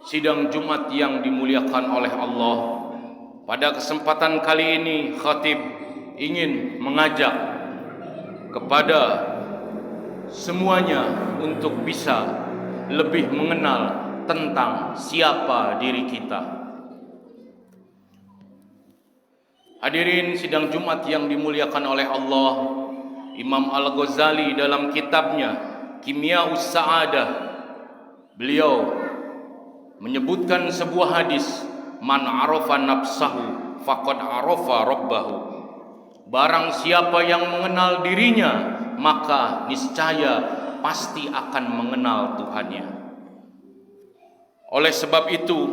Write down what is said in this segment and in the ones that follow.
Sidang Jumat yang dimuliakan oleh Allah, pada kesempatan kali ini khatib ingin mengajak kepada semuanya untuk bisa lebih mengenal tentang siapa diri kita. Hadirin sidang Jumat yang dimuliakan oleh Allah, Imam Al-Ghazali dalam kitabnya Kimyaus Sa'adah, beliau menyebutkan sebuah hadis, man arafa nafsahu faqad arafa rabbahu. Barang siapa yang mengenal dirinya, maka niscaya pasti akan mengenal Tuhannya. Oleh sebab itu,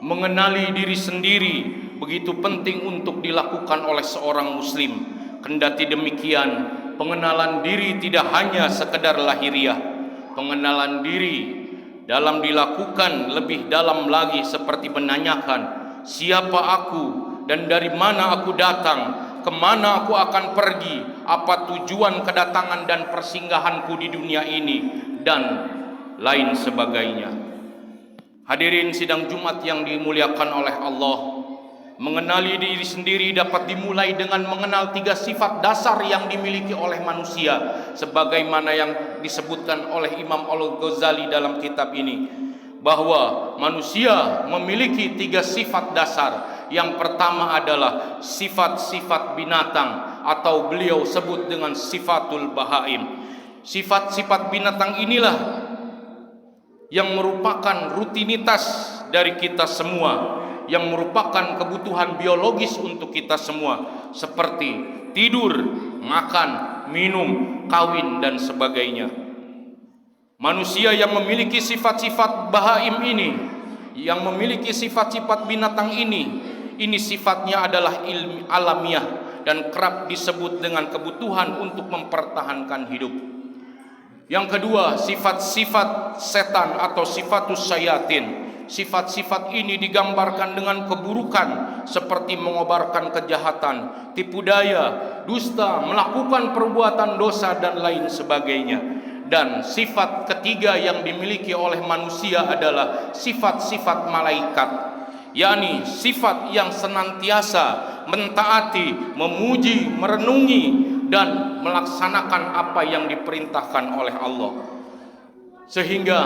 mengenali diri sendiri begitu penting untuk dilakukan oleh seorang muslim. Kendati demikian, pengenalan diri tidak hanya sekedar lahiriah. Pengenalan diri dalam dilakukan lebih dalam lagi, seperti menanyakan siapa aku dan dari mana aku datang, kemana aku akan pergi, apa tujuan kedatangan dan persinggahanku di dunia ini, dan lain sebagainya. Hadirin sidang Jumat yang dimuliakan oleh Allah, mengenali diri sendiri dapat dimulai dengan mengenal 3 sifat dasar yang dimiliki oleh manusia, sebagaimana yang disebutkan oleh Imam Al-Ghazali dalam kitab ini, bahwa manusia memiliki 3 sifat dasar. Yang pertama adalah sifat-sifat binatang, atau beliau sebut dengan sifatul bahaim. Sifat-sifat binatang inilah yang merupakan rutinitas dari kita semua, yang merupakan kebutuhan biologis untuk kita semua, seperti tidur, makan, minum, kawin, dan sebagainya. Manusia yang memiliki sifat-sifat bahaim ini, yang memiliki sifat-sifat binatang ini sifatnya adalah ilmi alamiah dan kerap disebut dengan kebutuhan untuk mempertahankan hidup. Yang kedua, sifat-sifat setan atau sifatus syayatin. Sifat-sifat ini digambarkan dengan keburukan, seperti mengobarkan kejahatan, tipu daya, dusta, melakukan perbuatan dosa, dan lain sebagainya. Dan sifat ketiga yang dimiliki oleh manusia adalah sifat-sifat malaikat, yakni sifat yang senantiasa mentaati, memuji, merenungi, dan melaksanakan apa yang diperintahkan oleh Allah. Sehingga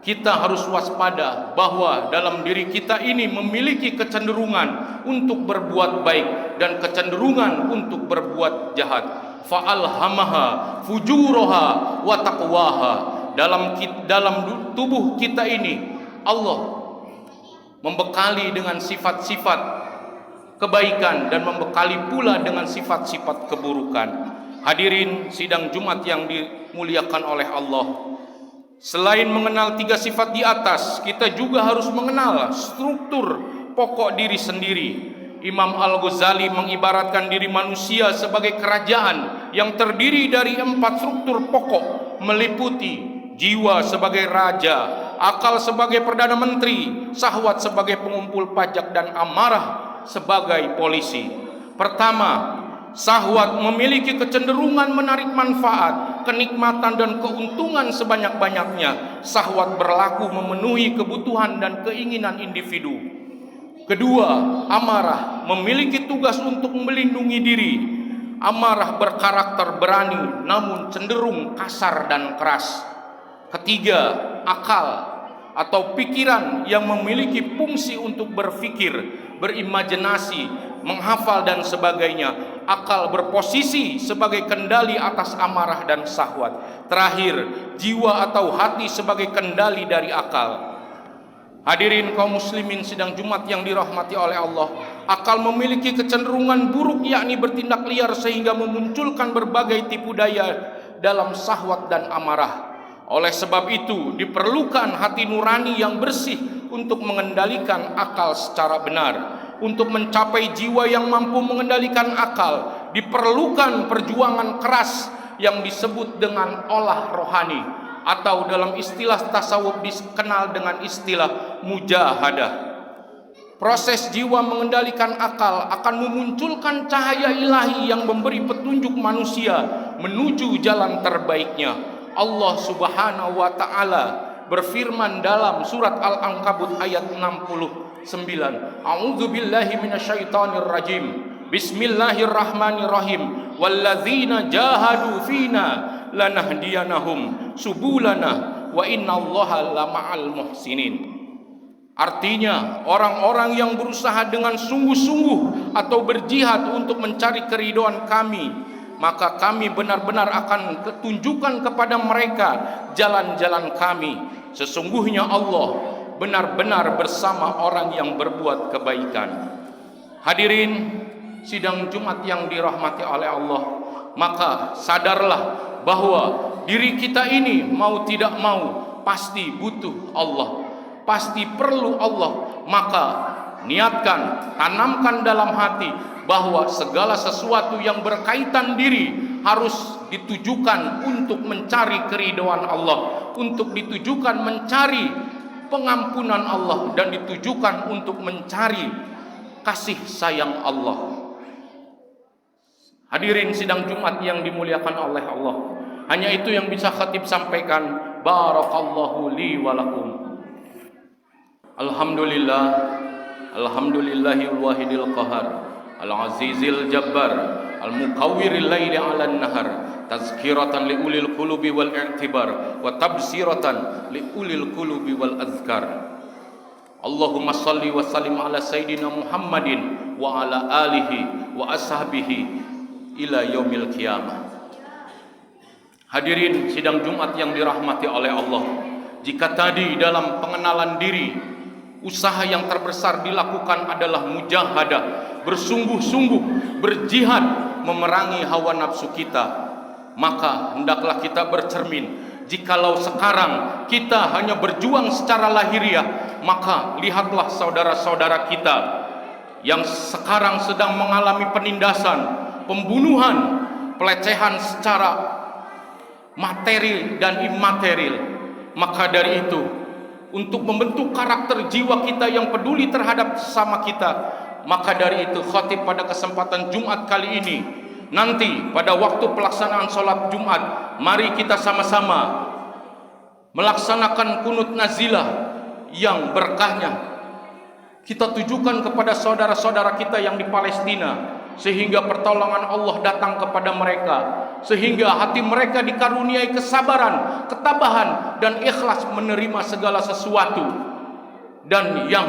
kita harus waspada bahwa dalam diri kita ini memiliki kecenderungan untuk berbuat baik dan kecenderungan untuk berbuat jahat. Fa'alhamaha fujuraha wa taqwaha. Dalam tubuh kita ini Allah membekali dengan sifat-sifat kebaikan dan membekali pula dengan sifat-sifat keburukan. Hadirin sidang Jumat yang dimuliakan oleh Allah, selain mengenal 3 sifat di atas, kita juga harus mengenal struktur pokok diri sendiri. Imam Al-Ghazali mengibaratkan diri manusia sebagai kerajaan yang terdiri dari 4 struktur pokok, meliputi jiwa sebagai raja, akal sebagai perdana menteri, syahwat sebagai pengumpul pajak, dan amarah sebagai polisi. Pertama, syahwat memiliki kecenderungan menarik manfaat, kenikmatan, dan keuntungan sebanyak-banyaknya. Syahwat berlaku memenuhi kebutuhan dan keinginan individu. Kedua, amarah memiliki tugas untuk melindungi diri. Amarah berkarakter berani namun cenderung kasar dan keras. Ketiga, akal atau pikiran yang memiliki fungsi untuk berpikir, berimajinasi, menghafal, dan sebagainya. Akal berposisi sebagai kendali atas amarah dan syahwat. Terakhir, jiwa atau hati sebagai kendali dari akal. Hadirin kaum muslimin sidang Jumat yang dirahmati oleh Allah, akal memiliki kecenderungan buruk, yakni bertindak liar sehingga memunculkan berbagai tipu daya dalam syahwat dan amarah. Oleh sebab itu diperlukan hati nurani yang bersih untuk mengendalikan akal secara benar. Untuk mencapai jiwa yang mampu mengendalikan akal, diperlukan perjuangan keras yang disebut dengan olah rohani, atau dalam istilah tasawuf dikenal dengan istilah mujahadah. Proses jiwa mengendalikan akal akan memunculkan cahaya ilahi yang memberi petunjuk manusia menuju jalan terbaiknya. Allah Subhanahu wa ta'ala berfirman dalam surat Al-Ankabut ayat 69, A'udzubillahi minasyaitonir rajim. Bismillahirrahmanirrahim. Walladzina jahadu fina lanahdiyanahum subulana wa innallaha lama'al muhsinin. Artinya, orang-orang yang berusaha dengan sungguh-sungguh atau berjihad untuk mencari keridhaan kami, maka kami benar-benar akan tunjukkan kepada mereka jalan-jalan kami. Sesungguhnya Allah benar-benar bersama orang yang berbuat kebaikan. Hadirin sidang Jumat yang dirahmati oleh Allah, maka sadarlah bahwa diri kita ini mau tidak mau pasti butuh Allah, pasti perlu Allah. Maka niatkan, tanamkan dalam hati bahwa segala sesuatu yang berkaitan diri harus ditujukan untuk mencari keridhaan Allah, untuk ditujukan mencari pengampunan Allah, dan ditujukan untuk mencari kasih sayang Allah. Hadirin sidang Jumat yang dimuliakan oleh Allah, hanya itu yang bisa khatib sampaikan. Barakallahu li wa lakum. Alhamdulillah, alhamdulillahil wahidil qahar, al-azizil jabbar, al-mukawwiril laili 'alan nahar, tazkiratan li ulil qulubi wal i'tibar wa tabsiratan li ulil qulubi wal azkar. Allahumma salli wa sallim ala sayyidina Muhammadin wa ala alihi wa ashabihi ila yaumil qiyamah. Hadirin sidang Jumat yang dirahmati oleh Allah, jika tadi dalam pengenalan diri usaha yang terbesar dilakukan adalah mujahadah, bersungguh-sungguh berjihad memerangi hawa nafsu kita, maka hendaklah kita bercermin. Jikalau sekarang kita hanya berjuang secara lahiriah, maka lihatlah saudara-saudara kita yang sekarang sedang mengalami penindasan, pembunuhan, pelecehan secara materi dan imaterial. Maka dari itu, untuk membentuk karakter jiwa kita yang peduli terhadap sesama kita, maka dari itu khatib pada kesempatan Jumat kali ini, nanti pada waktu pelaksanaan sholat Jumat, mari kita sama-sama melaksanakan kunut nazilah yang berkahnya kita tujukan kepada saudara-saudara kita yang di Palestina, sehingga pertolongan Allah datang kepada mereka, sehingga hati mereka dikaruniai kesabaran, ketabahan, dan ikhlas menerima segala sesuatu. Dan yang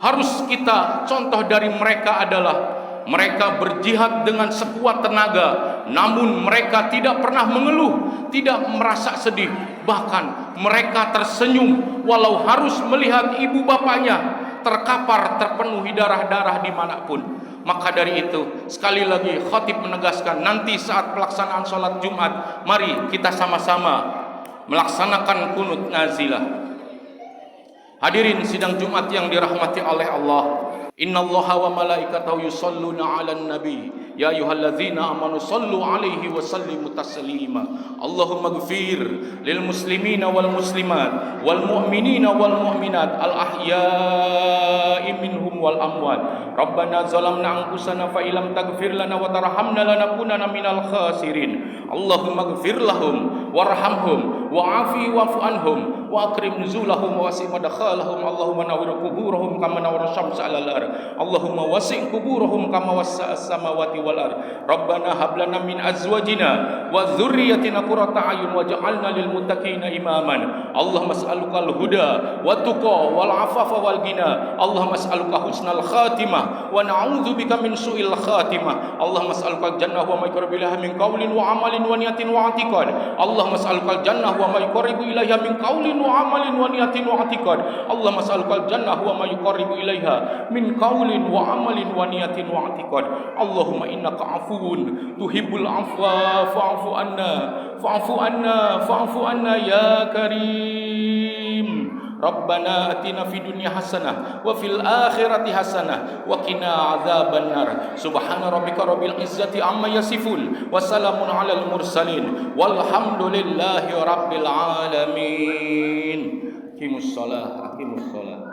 harus kita contoh dari mereka adalah mereka berjihad dengan sekuat tenaga, namun mereka tidak pernah mengeluh, tidak merasa sedih, bahkan mereka tersenyum walau harus melihat ibu bapaknya terkapar, terpenuhi darah-darah dimanapun. Maka dari itu, sekali lagi khatib menegaskan, nanti saat pelaksanaan sholat Jumat, mari kita sama-sama melaksanakan kunut nazilah. Hadirin sidang Jumat yang dirahmati oleh Allah, innallaha wa malaikatahu yusholluna 'alan nabi ya ayyuhalladzina amanu shallu 'alaihi wa sallimu taslima. Allahumma ighfir lil muslimina wal muslimat wal mu'minina wal mu'minat al ahya'i minhum wal amwat. Rabbana zalamna anfusana fa illam taghfir lana wa tarhamna lanakunanna minal khasirin. Allahumma ighfir lahum warhamhum wa'afi wa'fu anhum wa akrim nuzulahum wa wasi' madkhalahum. Allahumma nawwir quburahum kama nawwara syamsa 'alal ardh. Allahumma wasi' quburahum kama wassa'as samawati wal ardh. Rabbana hab lana min azwajina wa dzurriyyatina qurrata a'yun waj'alna lil muttaqina imaman. Allahumma as'alukal huda wa tuqa wal afafa wal ghina. Allahumma as'aluka husnal khatimah wa na'udzubika min su'il khatimah. Allahumma as'alukal jannah wa ma yuqarribu ilaiha min qaulin wa amalin wa niyatin wa i'tiqad. Allahumma as'alukal jannah wa ma yuqarribu ilaiha min qaulin wa amalin wa niyatin wa i'tiqad. Allahumma as'alukal jannah wa ma yuqarribu ilaiha min qaulin wa amalin wa niyatin wa i'tiqad. Allahumma innaka afuwun tuhibbul afwa fa'fu anna fa'fu anna fa'fu anna ya karim. Rabbana atina fid dunya hasanah wa fil akhirati hasanah wa qina adzabannar. Subhana rabbika rabbil izzati amma yasifun wa salamun alal mursalin walhamdulillahi rabbil alamin. Aqimus shalah.